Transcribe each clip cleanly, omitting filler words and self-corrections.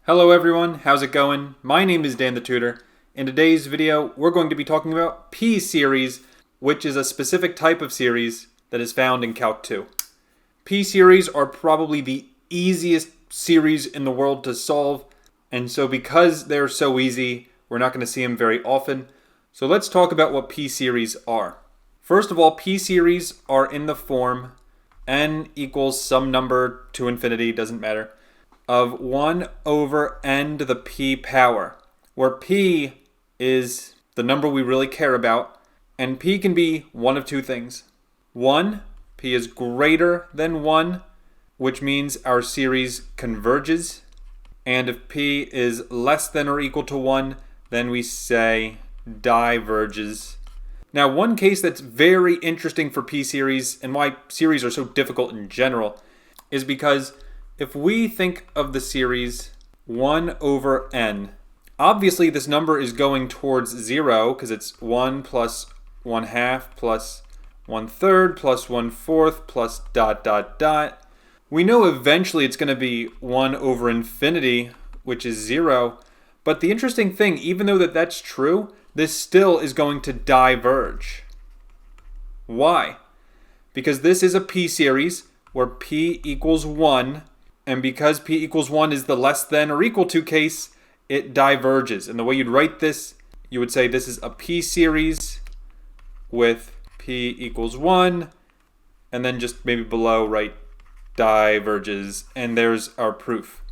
Hello everyone, how's it going? My name is Dan the Tutor. In today's video, we're going to be talking about P-series, which is a specific type of series that is found in Calc 2. P-series are probably the easiest series in the world to solve, and so because they're so easy, we're not going to see them very often. So let's talk about what P-series are. First of all, P-series are in the form n equals some number to infinity, doesn't matter, of 1 over n to the p power, where p is the number we really care about, and p can be one of two things. One, p is greater than 1, which means our series converges, and if p is less than or equal to 1, then we say diverges. Now, one case that's very interesting for P-series, and why series are so difficult in general, is because if we think of the series 1 over n, obviously this number is going towards 0 because it's 1 plus 1/2 plus 1/3 plus 1/4 plus ... We know eventually it's going to be 1 over infinity, which is 0. But the interesting thing, even though that's true, this still is going to diverge. Why? Because this is a P-series where p equals 1, and because p equals 1 is the less than or equal to case, it diverges. And the way you'd write this, you would say this is a P-series with p equals 1, and then just maybe below write diverges, and there's our proof.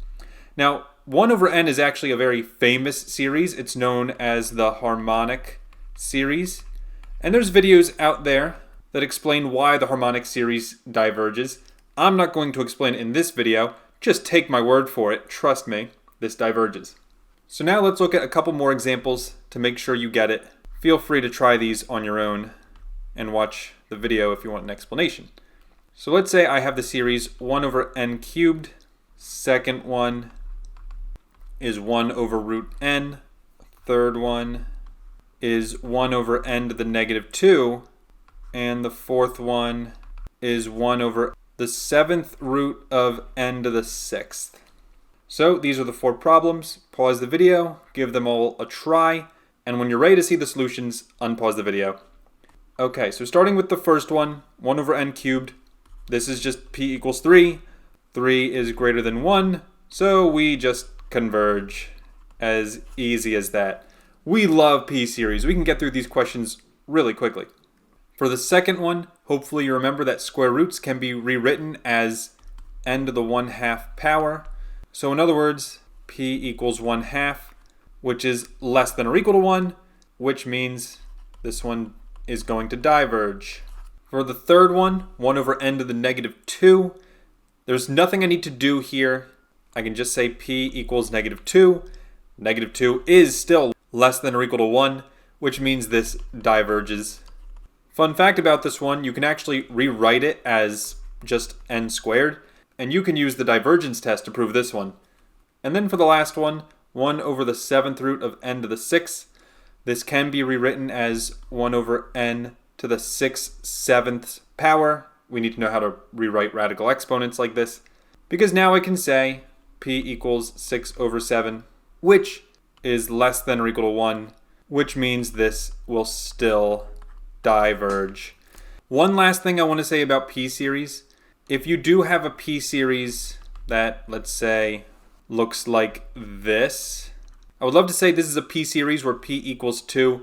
Now, 1 over n is actually a very famous series. It's known as the Harmonic series. And there's videos out there that explain why the Harmonic series diverges. I'm not going to explain it in this video. Just take my word for it. Trust me, this diverges. So now let's look at a couple more examples to make sure you get it. Feel free to try these on your own and watch the video if you want an explanation. So let's say I have the series 1 over n cubed. Second one is 1 over root n. Third one is 1 over n to the negative 2. And the fourth one is 1 over the 7th root of n to the 6th. So these are the 4 problems. Pause the video, give them all a try, and when you're ready to see the solutions, unpause the video. Okay, so starting with the first one, 1 over n cubed. This is just p equals 3. 3 is greater than 1, so we just converge. As easy as that. We love P-series. We can get through these questions really quickly. For the second one, hopefully you remember that square roots can be rewritten as n to the 1/2 power. So in other words, p equals 1/2, which is less than or equal to 1, which means this one is going to diverge. For the third one, 1 over n to the negative 2, there's nothing I need to do here. I can just say p equals negative 2. Negative 2 is still less than or equal to 1, which means this diverges. Fun fact about this one, you can actually rewrite it as just n squared, and you can use the divergence test to prove this one. And then for the last one, 1 over the 7th root of n to the 6th. This can be rewritten as 1 over n to the 6/7 power. We need to know how to rewrite radical exponents like this, because now I can say p equals 6 over 7, which is less than or equal to 1, which means this will still diverge. One last thing I want to say about P-series. If you do have a P-series that, let's say, looks like this, I would love to say this is a P-series where p equals 2,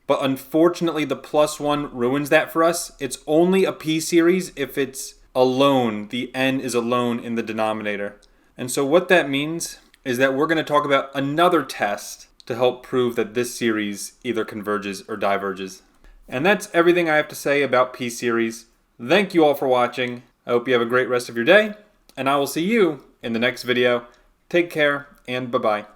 but unfortunately the +1 ruins that for us. It's only a P-series if it's alone, the n is alone in the denominator. And so what that means is that we're going to talk about another test to help prove that this series either converges or diverges. And that's everything I have to say about P-series. Thank you all for watching. I hope you have a great rest of your day, and I will see you in the next video. Take care, and bye-bye.